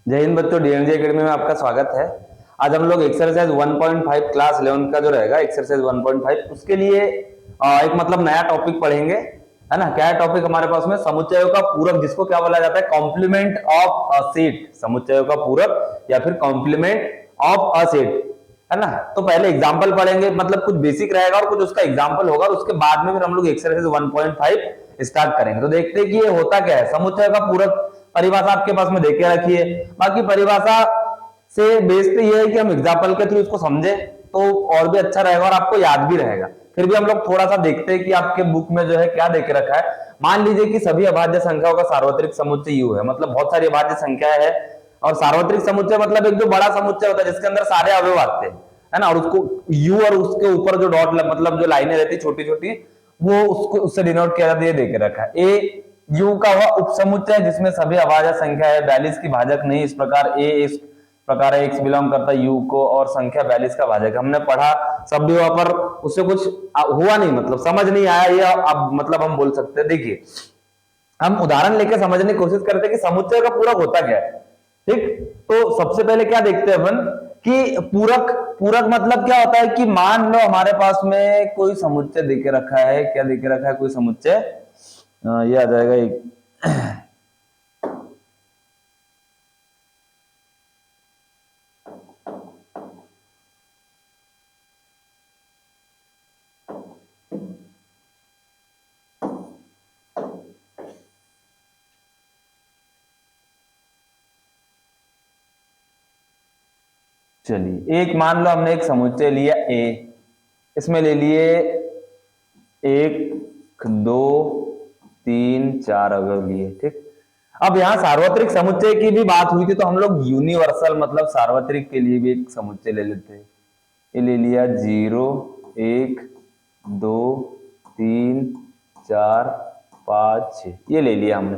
जय हिंद बच्चों, डीएनजे एकेडमी में आपका स्वागत है। आज हम लोग एक्सरसाइज 1.5 क्लास 11 का जो रहेगा एक्सरसाइज 1.5 उसके लिए एक मतलब नया टॉपिक पढ़ेंगे, है ना। क्या है टॉपिक हमारे पास में? समुच्चयों का पूरक, जिसको क्या बोला जाता है? Complement of a set. समुच्चयों का पूरक या फिर कॉम्प्लीमेंट ऑफ अ सेट, है ना। तो पहले एग्जाम्पल पढ़ेंगे, मतलब कुछ बेसिक रहेगा और कुछ उसका एग्जाम्पल होगा, और उसके बाद में फिर हम लोग एक्सरसाइज 1.5 स्टार्ट करेंगे। तो देखते हैं कि ये होता क्या है। समुच्चय का पूरक परिभाषा आपके पास में देके रखी है। बाकी परिभाषा से बेस्ड ये है कि हम एग्जाम्पल के थ्रू इसको समझे तो और भी अच्छा रहेगा और आपको याद भी रहेगा। फिर भी हम लोग थोड़ा सा देखते हैं कि आपके बुक में जो है क्या देके रखा है। मान लीजिए कि सभी अभाज्य संख्याओं का सार्वत्रिक समुच्चय U है, मतलब बहुत सारी अभाज्य संख्याएं है। और सार्वत्रिक समुच्चय मतलब एक जो बड़ा समुच्चय होता है जिसके अंदर सारे अवयव आते हैं, है ना। और उसको U और उसके ऊपर जो डॉट मतलब जो लाइनें रहती है छोटी छोटी, वो उसको उससे डिनोट किया जाता है। देके रखा है ए U का वह उपसमुच्चय है जिसमें सभी अभाज्य संख्या है, 42 की भाजक नहीं। इस प्रकार A इस प्रकार है, X बिलोंग करता है U को और संख्या 42 का भाजक। हमने पढ़ा सब भी वहां पर, उससे कुछ हुआ नहीं, मतलब समझ नहीं आया ये अब मतलब हम बोल सकते हैं। देखिए हम उदाहरण लेके समझने की कोशिश करते हैं कि समुच्चय का पूरक होता क्या है। ठीक, तो सबसे पहले क्या देखते हैं अपन कि पूरक पूरक मतलब क्या होता है कि मान लो हमारे पास में कोई समुच्चय देके रखा है। क्या देके रखा है? कोई समुच्चय, ये आ जाएगा एक चलिए एक मान लो हमने एक समुच्चय लिया A, इसमें ले लिए 1 2 3 4 अवयव लिए। ठीक, अब यहाँ सार्वत्रिक समुच्चय की भी बात हुई थी तो हम लोग यूनिवर्सल मतलब सार्वत्रिक के लिए भी एक समुच्चय ले लेते हैं। ये ले लिया 0 1 2 3 4 5 6, ये ले लिया हमने।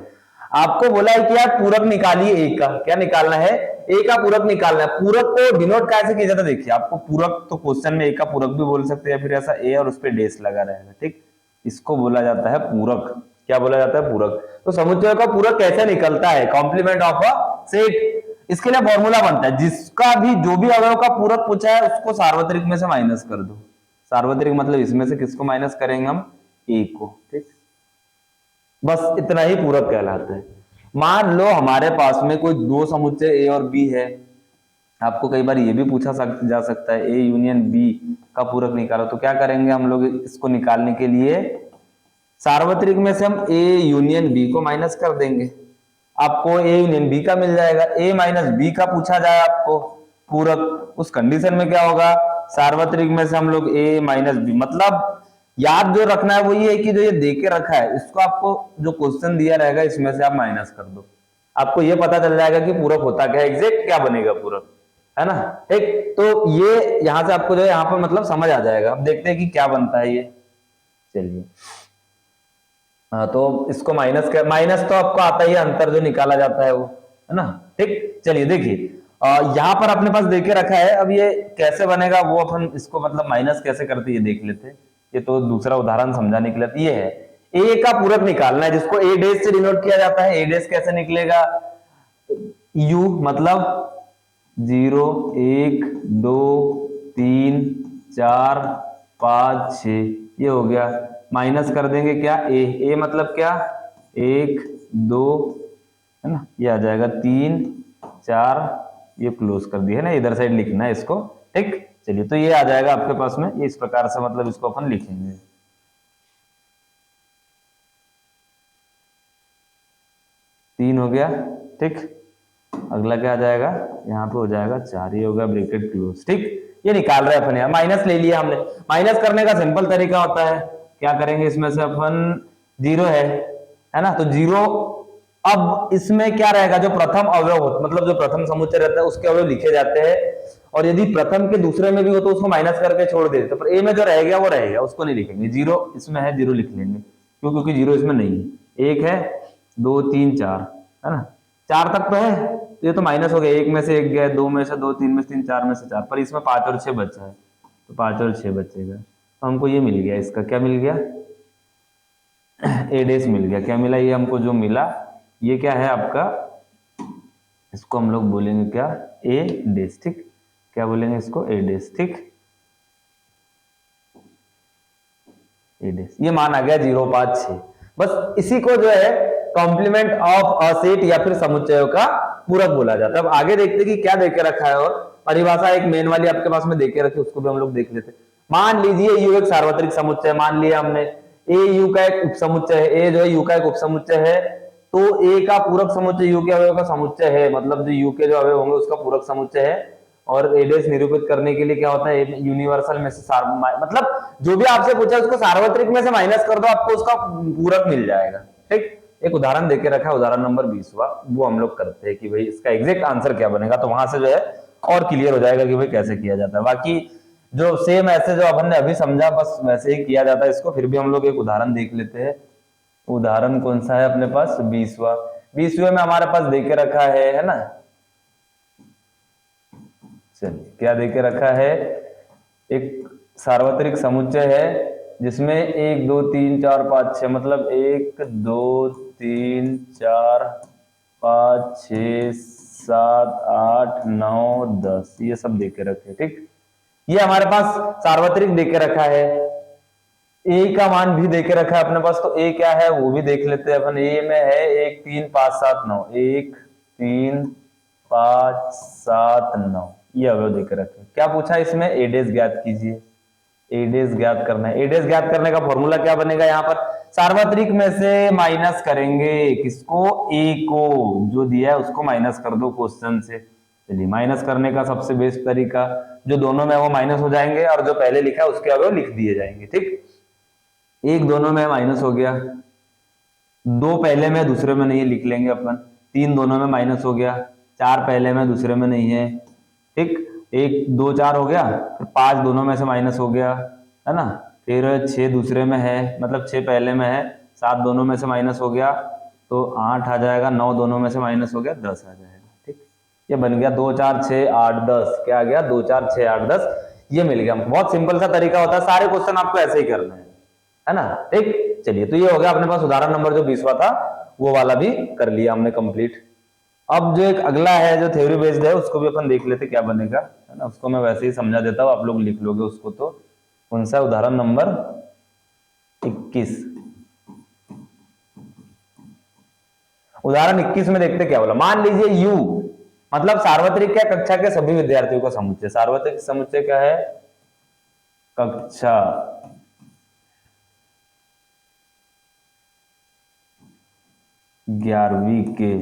आपको बोला है कि यार पूरक निकालिए ए का। क्या निकालना है? ए का पूरक निकालना है। पूरक को डिनोट कैसे किया जाता है? देखिए आपको पूरक तो क्वेश्चन में ए का पूरक भी बोल सकते हैं, फिर ऐसा ए और उस पर डेस लगा रहेगा। ठीक, इसको बोला जाता है पूरक। क्या बोला जाता है? पूरक। तो समुच्चय का पूरक कैसे निकलता है? Complement of a set. इसके लिए फॉर्मूला बनता है, जिसका भी जो भी अवयव का पूरक पूछा है उसको सार्वत्रिक में से माइनस कर दो। सार्वत्रिक मतलब इसमें से किसको माइनस करेंगे? हम ए को। ठीक, बस इतना ही पूरक कहलाता है। मान लो हमारे पास में कोई दो समुच्चय ए और बी है। आपको कई बार ये भी पूछा जा सकता है ए यूनियन बी का पूरक निकालो। तो क्या करेंगे हम लोग इसको निकालने के लिए? सार्वत्रिक में से हम ए यूनियन बी को माइनस कर देंगे, आपको ए यूनियन बी का मिल जाएगा। ए माइनस बी का पूछा जाए आपको पूरक, उस कंडीशन में क्या होगा? सार्वत्रिक में से हम लोग ए माइनस बी, मतलब याद जो रखना है वो ये है कि जो ये देके रखा है इसको आपको जो क्वेश्चन दिया रहेगा इसमें से आप माइनस कर दो। आपको ये पता चल जाएगा कि पूरक होता क्या है, एग्जैक्ट क्या बनेगा पूरक, है ना। ठीक, तो ये यहां से आपको जो है यहाँ पर मतलब समझ आ जाएगा। अब देखते हैं कि क्या बनता है ये। चलिए हाँ, तो इसको माइनस तो आपको आता ही है, अंतर जो निकाला जाता है वो, है ना। ठीक, चलिए देखिए यहाँ पर अपने पास देके रखा है। अब ये कैसे बनेगा वो अपन इसको मतलब माइनस कैसे करते ये देख लेते हैं। ये तो दूसरा उदाहरण समझाने के लिए ये है। ए का पूरक निकालना है जिसको ए डेज से डिनोट किया जाता है। ए डेज कैसे निकलेगा? यू मतलब 0 1 2 3 4 5 6, ये हो गया। माइनस कर देंगे क्या? ए मतलब क्या? 1 2, है ना, ये आ जाएगा 3 4, ये क्लोज कर दिया है ना, इधर साइड लिखना है इसको। ठीक, चलिए तो ये आ जाएगा आपके पास में, ये इस प्रकार से मतलब इसको अपन लिखेंगे। 3 हो गया। ठीक, अगला क्या आ जाएगा? यहाँ पे हो जाएगा 4, ये हो गया ब्रैकेट क्लोज। ठीक, ये निकाल रहे हैं अपन, यहाँ माइनस ले लिया हमने। माइनस करने का सिंपल तरीका होता है, क्या करेंगे? इसमें से अपन 0 है ना, तो 0। अब इसमें क्या रहेगा? जो प्रथम अवयव हो मतलब जो प्रथम समुच्चय रहता है उसके अवयव लिखे जाते हैं, और यदि प्रथम के दूसरे में भी हो तो उसको माइनस करके छोड़ देते। तो पर ए में जो रह गया वो रहेगा, उसको नहीं लिखेंगे। 0 इसमें है, 0 लिख लेंगे, क्यों? क्योंकि 0 इसमें नहीं है। 1 है 2 3 4, है ना, 4 तक तो है, तो ये तो माइनस हो गया। 1 में से 1 गया, 2 में से 2, 3 में से 3, 4 में से 4, पर इसमें 5 और 6 बचा है, तो 5 और 6 बचेगा। तो हमको ये मिल गया, इसका क्या मिल गया? ए डेस मिल गया। क्या मिला? ये हमको जो मिला ये क्या है आपका इसको हम लोग बोलेंगे क्या, ए डेश, ठीक। क्या बोलेंगे इसको, ए डेश, ठीक। ए डेश, ये मान आ गया 0.56। बस इसी को जो है कॉम्प्लीमेंट ऑफ अ सेट या फिर समुच्चयों का पूरक बोला जाता है। अब आगे देखते कि क्या देके रखा है, और परिभाषा एक मेन वाली आपके पास में देके रखी, उसको भी हम लोग देख लेते। मान लीजिए यू एक सार्वत्रिक समुच्चय, मान लिया हमने ए यू का एक उपसमुच्चय है, ए जो है यू का एक उपसमुच्चय है, तो ए का पूरक समुच्चय यू के अवयव का समुच्चय है, मतलब जो यू के जो अवयव होंगे उसका पूरक समुच्चय है। और ए डेश निरूपित करने के लिए क्या होता है, यूनिवर्सल में से मतलब जो भी आपसे पूछा उसको सार्वत्रिक में से माइनस कर दो, आपको उसका पूरक मिल जाएगा, ठीक। एक उदाहरण देके रखा है, उदाहरण नंबर 20वां, वो हम लोग करते हैं कि भाई इसका एग्जैक्ट आंसर क्या बनेगा, तो वहां से जो है और क्लियर हो जाएगा कि भाई कैसे किया जाता है। बाकी जो सेम ऐसे जो अपन ने अभी समझा बस वैसे ही किया जाता है इसको। फिर भी हम लोग एक उदाहरण देख लेते हैं। उदाहरण कौन सा है अपने पास, 20वां। 20वें में हमारे पास देके रखा है ना, चलिए क्या देके रखा है, एक सार्वत्रिक समुच्चय है जिसमें 1 2 3 4 5 6, मतलब 1 2 3 4 5 6 7 8 9 10 ये सब देके रखे, ठीक। ये हमारे पास सार्वत्रिक देके रखा है। ए का मान भी देके रखा है अपने पास, तो ए क्या है वो भी देख लेते हैं अपन। ए में है 1 3 5 7 9, 1 3 5 7 9, ये अवयव देके रखे। क्या पूछा इसमें, ए डेश ज्ञात कीजिए। ए डेश ज्ञात करना है। ए डेश ज्ञात करने का फॉर्मूला क्या बनेगा, यहाँ पर सार्वत्रिक में से माइनस करेंगे किसको, ए को, जो दिया है उसको माइनस कर दो क्वेश्चन से। चलिए माइनस करने का सबसे बेस्ट तरीका, जो दोनों में वो माइनस हो जाएंगे और जो पहले लिखा है उसके अवयव लिख दिए जाएंगे, ठीक। एक दोनों में माइनस हो गया, दो पहले में दूसरे में नहीं लिख लेंगे अपन, 3 दोनों में माइनस हो गया, 4 पहले में दूसरे में नहीं है, ठीक। 1 2 4 हो गया, फिर 5 दोनों में से माइनस हो गया, है ना। फिर 6 दूसरे में है, मतलब 6 पहले में है, 7 दोनों में से माइनस हो गया तो 8 आ जाएगा, 9 दोनों में से माइनस हो गया 10 आ जाएगा, ठीक। ये बन गया 2 4 6 8 10, क्या आ गया 2 4 6 8 10, ये मिल गया हमको। बहुत सिंपल सा तरीका होता है, सारे क्वेश्चन आपको ऐसे ही करने हैं, है ना, ठीक। चलिए तो ये हो गया अपने पास उदाहरण नंबर जो 20वां था, वो वाला भी कर लिया हमने कंप्लीट। अब जो एक अगला है जो थ्योरी बेस्ड है उसको भी अपन देख लेते क्या बनेगा, है ना। उसको मैं वैसे ही समझा देता हूँ, आप लोग लिख लोगे उसको। तो कौन सा, उदाहरण नंबर 21। उदाहरण 21 में देखते क्या बोला। मान लीजिए यू मतलब सार्वत्रिक क्या, कक्षा के सभी विद्यार्थियों का समुच्चय। सार्वत्रिक समुच्चय क्या है, कक्षा ग्यारहवीं के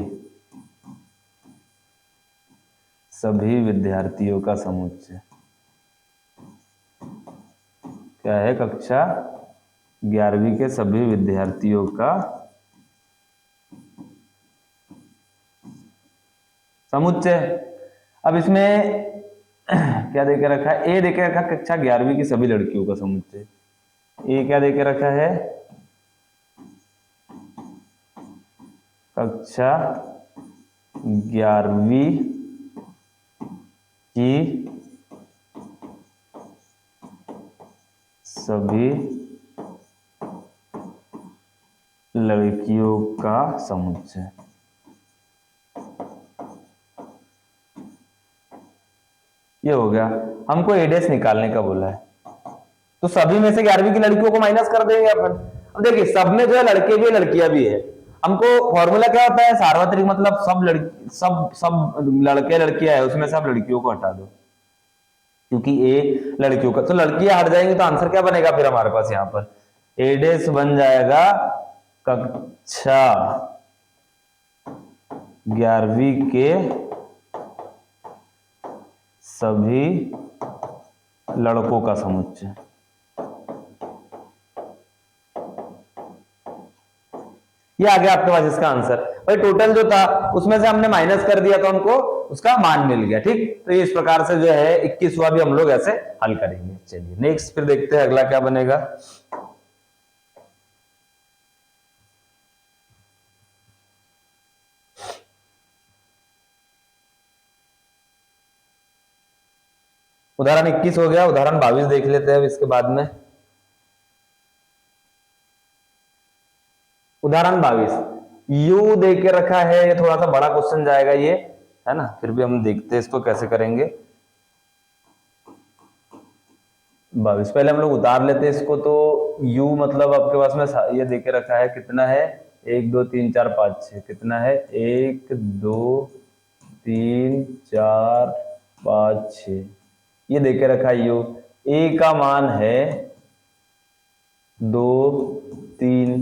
सभी विद्यार्थियों का समुच्चय। क्या है, कक्षा 11वीं के सभी विद्यार्थियों का समुच्चय। अब इसमें क्या देके रखा है, ए देके रखा कक्षा 11वीं की सभी लड़कियों का समुच्चय। ए क्या देके रखा है, कक्षा 11वीं की सभी लड़कियों का समुच्चय। ये हो गया, हमको ए डेश निकालने का बोला है, तो सभी में से 11वीं की लड़कियों को माइनस कर देंगे अपन। अब देखिए सब में जो है लड़के भी लड़कियां भी है। हमको फॉर्मूला क्या होता है, सार्वत्रिक मतलब सब लड़की सब लड़के लड़कियां है, उसमें सब लड़कियों को हटा दो, क्योंकि ए लड़कियों का, तो लड़कियां हट जाएंगी तो आंसर क्या बनेगा फिर हमारे पास यहाँ पर, ए डेश बन जाएगा कक्षा 11वीं के सभी लड़कों का समुच्चय। ये आ गया आपके पास इसका आंसर। भाई टोटल जो था उसमें से हमने माइनस कर दिया तो हमको उसका मान मिल गया, ठीक। तो इस प्रकार से जो है 21वां भी हम लोग ऐसे हल करेंगे। चलिए नेक्स्ट फिर देखते हैं अगला क्या बनेगा। उदाहरण 21 हो गया, उदाहरण 22 देख लेते हैं इसके बाद में। उदाहरण 22 यू दे के रखा है, ये थोड़ा सा बड़ा क्वेश्चन जाएगा ये, है ना, फिर भी हम देखते हैं इसको कैसे करेंगे। 22 पहले हम लोग उतार लेते हैं इसको। तो u मतलब आपके पास में ये देके रखा है, कितना है 1 2 3 4 5 6, कितना है 1 2 3 4 5 6, ये देके रखा है u। a का मान है 2 3,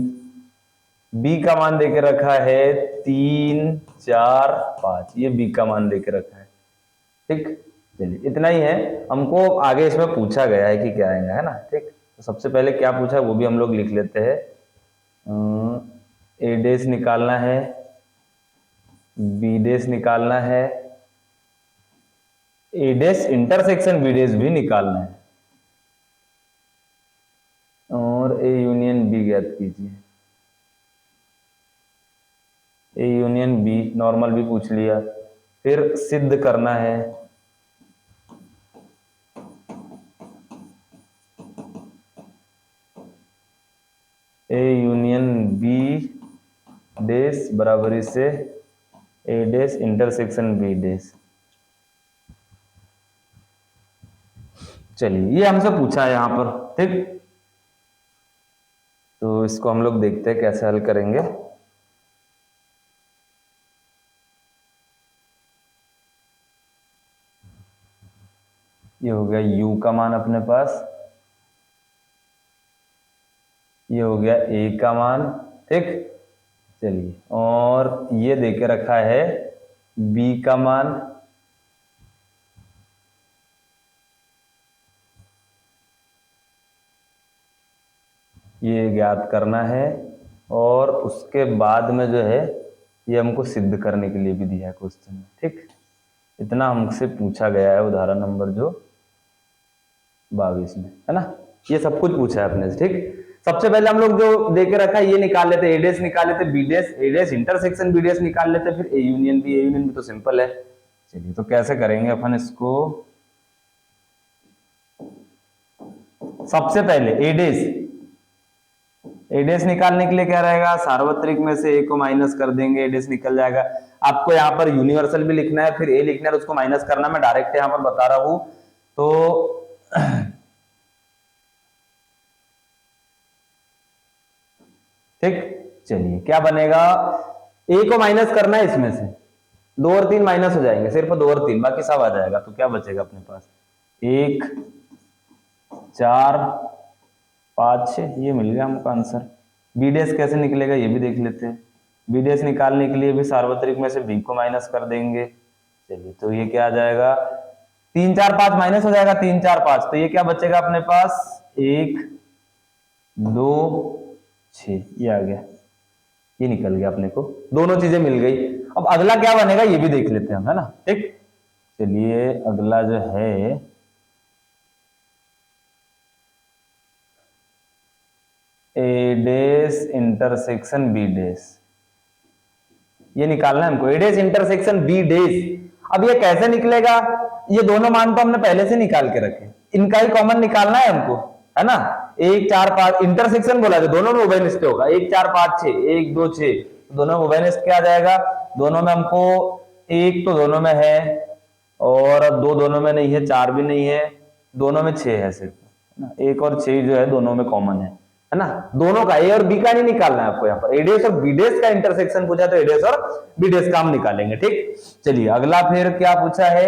b का मान देके रखा है 3 4 5, ये b का मान देके रखा है। ठीक, चलिए इतना ही है। हमको आगे इसमें पूछा गया है कि क्या आएगा, है ना। ठीक, तो सबसे पहले क्या पूछा है वो भी हम लोग लिख लेते हैं। a डैश निकालना है, b डैश निकालना है, a dash intersection b dash भी निकालना है, और a यूनियन b ज्ञात कीजिए। a यूनियन b, नॉर्मल भी पूछ लिया, फिर सिद्ध करना है। a यूनियन b डैश बराबरी से a dash intersection b dash. चलिए ये हमसे पूछा है यहां पर। ठीक, तो इसको हम लोग देखते हैं कैसे हल करेंगे। ये हो गया u का मान अपने पास, ये हो गया a का मान। ठीक, चलिए, और ये देके रखा है b का मान, ये ज्ञात करना है, और उसके बाद में जो है ये हमको सिद्ध करने के लिए भी दिया है क्वेश्चन में। ठीक, इतना हमसे पूछा गया है उदाहरण नंबर जो 22 में, है ना। ये सब कुछ पूछा है अपने से। ठीक, सबसे पहले हम लोग जो देके रखा है ये निकाल लेते, ए डैश निकाल लेते, B dash, A dash intersection B dash निकाल लेते, फिर A union B. A union B तो सिंपल है। चलिए तो कैसे करेंगे अपन इसको। सबसे पहले ए डैश निकालने के लिए क्या रहेगा, सार्वत्रिक में से ए को माइनस कर देंगे, ए डैश निकल जाएगा। आपको यहाँ पर यूनिवर्सल भी लिखना है, फिर ए लिखना है, उसको माइनस करना, मैं डायरेक्ट यहाँ पर बता रहा हूं। तो ठीक, चलिए क्या बनेगा, ए को माइनस करना है, इसमें से 2 और 3 माइनस हो जाएंगे, सिर्फ 2 और 3, बाकी सब आ जाएगा। तो क्या बचेगा अपने पास, 1 4 5 6, ये मिल गया हमको आंसर। बी डैश कैसे निकलेगा ये भी देख लेते हैं। बी डैश निकालने के लिए भी सार्वत्रिक में से बी को माइनस कर देंगे। चलिए तो ये क्या आ जाएगा, 3 4 5 माइनस हो जाएगा, 3 4 5, तो ये क्या बचेगा अपने पास, 1 2 6, ये आ गया, ये निकल गया अपने को, दोनों चीजें मिल गई। अब अगला क्या बनेगा ये भी देख लेते हैं हम, है ना। ठीक, चलिए अगला जो है ए डैश इंटरसेक्शन बी डैश, ये निकालना है हमको, ए डैश इंटरसेक्शन बी डैश। अब ये कैसे निकलेगा, ये दोनों मान तो हमने पहले से निकाल के रखे, इनका ही कॉमन निकालना है हमको, है ना। 1 4 5 इंटरसेक्शन बोला तो दोनों में उभयनिष्ठ होगा, 1 4 5 6, 1 2 6, दोनों में उभयनिष्ठ क्या आ जाएगा, दोनों में हमको 1 तो दोनों में है, और 2 दोनों में नहीं है, 4 भी नहीं है, दोनों में 6 है सिर्फ, है ना। 1 और 6 जो है दोनों में कॉमन है ना। दोनों का ए और बी का नहीं निकालना है आपको, यहाँ पर ए डैश और बी डैश का इंटरसेक्शन पूछा तो ए डैश और बी डैश का हम निकालेंगे। ठीक, चलिए अगला फिर क्या पूछा है,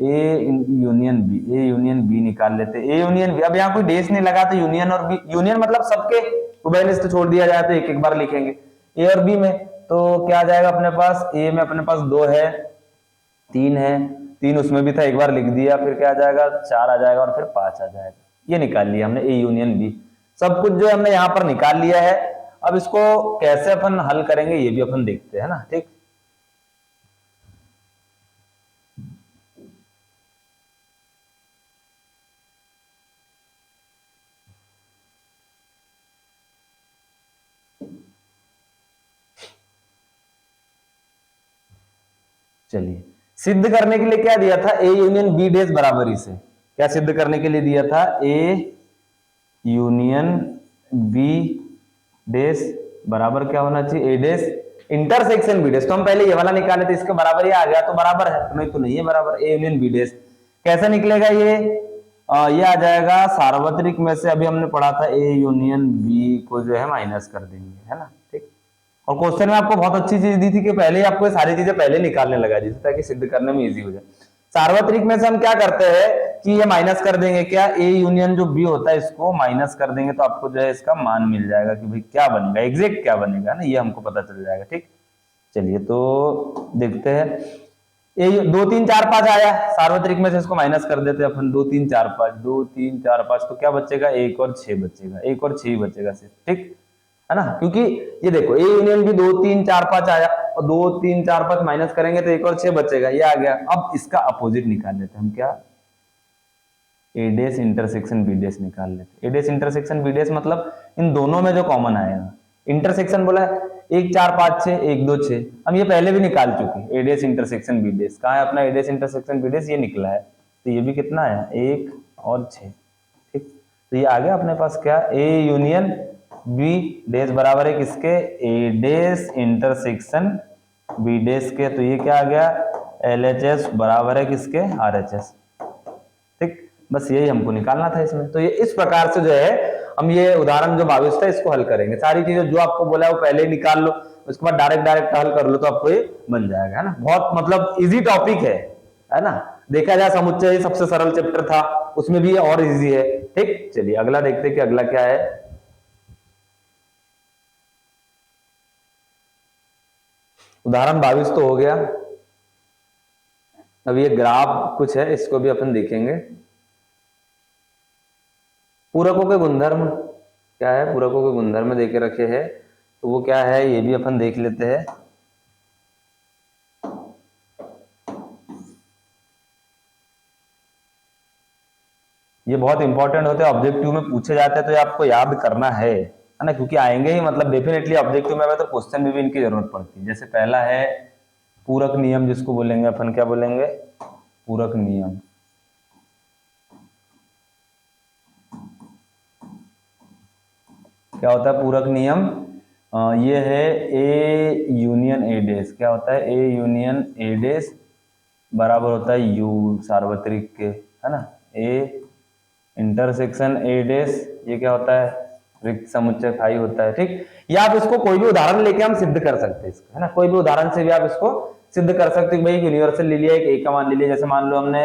A union B, A union B निकाल लेते, ए यूनियन बी। अब यहाँ कोई डैश नहीं लगा तो यूनियन और बी, यूनियन मतलब सबके उभयनिष्ठ छोड़ दिया जाए तो एक एक बार लिखेंगे। ए और बी में तो क्या आ जाएगा अपने पास, ए में अपने पास 2 है, 3 है, 3 उसमें भी था, एक बार लिख दिया, फिर क्या आ जाएगा 4 आ जाएगा, और फिर 5 आ जाएगा। ये निकाल लिया हमने ए यूनियन बी, सब कुछ जो हमने यहाँ पर निकाल लिया है। अब इसको कैसे अपन हल करेंगे ये भी अपन देखते हैं ना। ठीक, चलिए सिद्ध करने के लिए क्या दिया था, ए यूनियन बी डैश बराबरी से, क्या सिद्ध करने के लिए दिया था, ए यूनियन बी डैश बराबर क्या होना चाहिए, ए डैश इंटरसेक्शन बी डेश, तो हम पहले ये वाला निकाले थे, इसके बराबर ये आ गया तो बराबर है, तो नहीं तो नहीं है बराबर। ए यूनियन बी डेश कैसे निकलेगा ये? ये आ जाएगा सार्वत्रिक में से, अभी हमने पढ़ा था ए यूनियन बी को जो है माइनस कर देंगे, है ना, ठीक। और क्वेश्चन में आपको बहुत अच्छी चीज दी थी कि पहले ही आपको सारी चीजें पहले निकालने लगा दी ताकि सिद्ध करने में इजी हो जाए। सार्वत्रिक में से हम क्या करते हैं कि ये माइनस कर देंगे, क्या ए यूनियन जो बी होता है इसको माइनस कर देंगे तो आपको जो है इसका मान मिल जाएगा कि भाई क्या बनेगा, एग्जैक्ट क्या बनेगा ना, ये हमको पता चल जाएगा, ठीक। चलिए तो देखते हैं, ये 2 3 4 5 आया, सार्वत्रिक में से इसको माइनस कर देते हैं अपन, 2 3 4 5, 2 3 4 5, तो क्या बचेगा, 1 और 6 बचेगा, 1 और 6 ही बचेगा सिर्फ, ठीक है ना, क्योंकि ये देखो ए यूनियन भी 2 3 4 5 आया और 2 3 4 5 माइनस करेंगे तो 1 और 6 बचेगा, ये आ गया। अब इसका अपोजिट निकाल लेते हैं हम, क्या, ए डेश इंटरसेक्शन बी डेश निकाल लेते। ए डेश इंटरसेक्शन बी डेश मतलब इन दोनों में जो कॉमन आएगा, इंटरसेक्शन बोला है 1 4 5 6, 1 2 6, हम ये पहले भी निकाल चुके। ए डेश इंटरसेक्शन बी डेश कहाँ है अपना, ए डेश इंटरसेक्शन बी डेश ये निकला है, तो ये भी कितना है 1 और 6, ठीक। तो ये आ गया अपने पास क्या, ए यूनियन बी डेश बराबर है किसके, ए डेश इंटरसेक्शन बी डेश के, तो ये क्या आ गया, LHS बराबर है किसके, RHS, ठीक। बस यही हमको निकालना था इसमें। तो ये इस प्रकार से जो है हम ये उदाहरण जो 22 था इसको हल करेंगे। सारी चीजें जो आपको बोला है वो पहले ही निकाल लो, उसके बाद डायरेक्ट हल कर लो तो आपको ये बन जाएगा, है ना। बहुत मतलब इजी टॉपिक है ना। देखा जाए समुच्चय सबसे सरल चैप्टर था, उसमें भी और इजी है, ठीक। चलिए अगला देखते हैं कि अगला क्या है। उदाहरण 22 तो हो गया, अब ये ग्राफ कुछ है, इसको भी अपन देखेंगे। पूरकों के गुणधर्म क्या है, पूरकों के गुणधर्म देके रखे हैं, तो वो क्या है ये भी अपन देख लेते हैं। ये बहुत इंपॉर्टेंट होते हैं, ऑब्जेक्टिव में पूछे जाते हैं, तो ये आपको याद करना है ना, क्योंकि आएंगे ही, मतलब डेफिनेटली ऑब्जेक्टिव में तो क्वेश्चन में भी इनकी जरूरत पड़ती है। जैसे पहला है पूरक नियम, जिसको बोलेंगे अपन, क्या बोलेंगे, पूरक नियम। क्या होता है पूरक नियम, ये है ए यूनियन ए डेश, क्या होता है, ए यूनियन ए डेश बराबर होता है यू सार्वत्रिक के, है ना, ए इंटरसेक्शन ए डेश, ये क्या होता है, रिक्त समुच्चय फाई होता है, ठीक। या आप इसको कोई भी उदाहरण लेके हम सिद्ध कर सकते हैं इसको, है ना, कोई भी उदाहरण से भी आप इसको सिद्ध कर सकते हैं। भाई यूनिवर्सल ले लिया, एक ए का मान ले लिया, जैसे मान लो हमने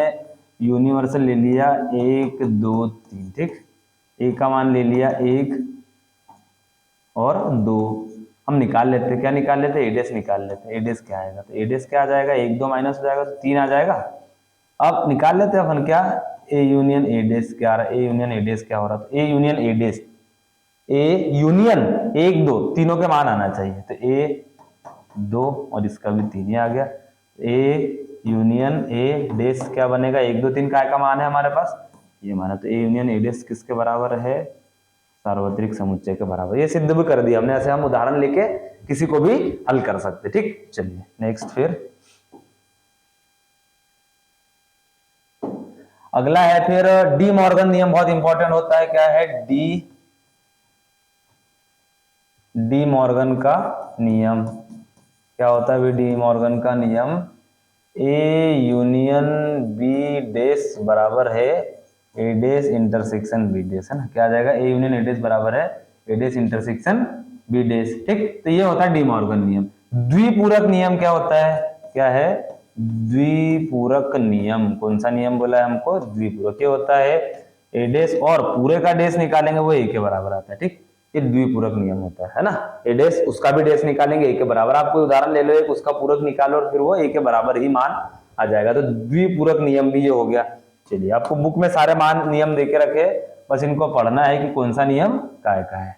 यूनिवर्सल ले लिया 1 2 3, ठीक, ए का मान ले लिया 1 और 2, हम निकाल लेते हैं, क्या निकाल लेते हैं, ए डेश निकाल लेते हैं। ए डेश क्या आएगा, तो ए डेश क्या आ जाएगा, 1 2 माइनस हो जाएगा तो 3 आ जाएगा। अब निकाल लेते हैं अपन, क्या, ए यूनियन ए डेश क्या आ रहा है, ए यूनियन ए डेश क्या हो रहा है, तो A union A dash, A union 1 2 तीनों के मान आना चाहिए, तो ए 2 और इसका भी 3 ही आ गया। ए यूनियन ए डेश क्या बनेगा, 1 2 3 का मान है हमारे पास, ये माना, तो ए यूनियन ए डेश किसके बराबर है, सार्वत्रिक समुच्चय के बराबर। ये सिद्ध भी कर दिया हमने, ऐसे हम उदाहरण लेके किसी को भी हल कर सकते, ठीक। चलिए नेक्स्ट, फिर अगला है फिर डी मॉर्गन नियम, बहुत इंपॉर्टेंट होता है। क्या है, डी मॉर्गन का नियम क्या होता है, डी मॉर्गन का नियम, ए यूनियन बी डेश बराबर है ए डेश इंटरसेक्शन बी डेश, है ना, क्या आ जाएगा, ए यूनियन ए डेश बराबर है ए डेश इंटरसेक्शन बी डेश, ठीक। तो ये होता है डी मॉर्गन नियम। द्विपूरक नियम क्या होता है, क्या है, द्विपूरक नियम, कौन सा नियम बोला है हमको, द्विपूरक। ये होता है ए डेश और पूरे का डेश निकालेंगे वो ए के बराबर आता है, ठीक। ये द्विपूरक नियम होता है ना, ए डेश उसका भी डेश निकालेंगे ए के बराबर। आप कोई उदाहरण ले लो, एक उसका पूरक निकालो और फिर वो ए के बराबर ही मान आ जाएगा, तो द्विपूरक नियम भी ये हो गया। चलिए आपको बुक में सारे मान नियम देके रखे, बस इनको पढ़ना है कि कौन सा नियम काय का है।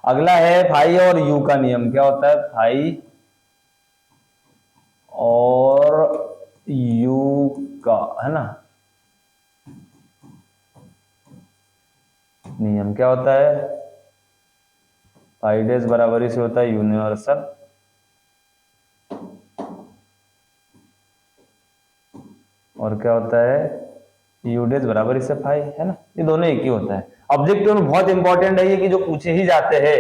अगला है फाई और यू का नियम, क्या होता है, फाई और यू का, है ना, नियम क्या होता है, फाई डेश बराबरी से होता है यूनिवर्सल और क्या होता है, यू डेश बराबरी से फाई, है ना, ये दोनों एक ही होता है। ऑब्जेक्टिव में बहुत इंपॉर्टेंट है ये कि जो पूछे ही जाते हैं,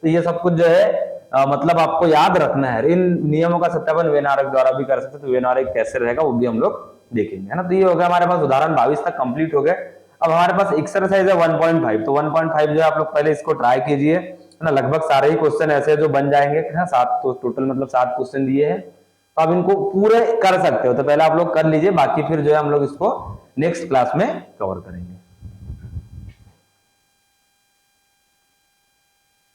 तो ये सब कुछ जो है मतलब आपको याद रखना है। इन नियमों का सत्यापन वेनारक द्वारा भी कर सकते हैं, तो वेनारक कैसे रहेगा वो भी हम लोग देखेंगे, है ना। तो ये हो गया हमारे पास उदाहरण 22 तक कंप्लीट हो गया। अब हमारे पास एक्सरसाइज है 1.5, तो 1.5 जो है आप लोग पहले इसको ट्राई कीजिए, है ना। लगभग सारे ही क्वेश्चन ऐसे जो बन जाएंगे, है ना। 7 तो टोटल मतलब 7 क्वेश्चन दिए हैं, तो आप इनको पूरे कर सकते हो। तो पहले आप लोग कर लीजिए, बाकी फिर जो है हम लोग इसको नेक्स्ट क्लास में कवर करेंगे।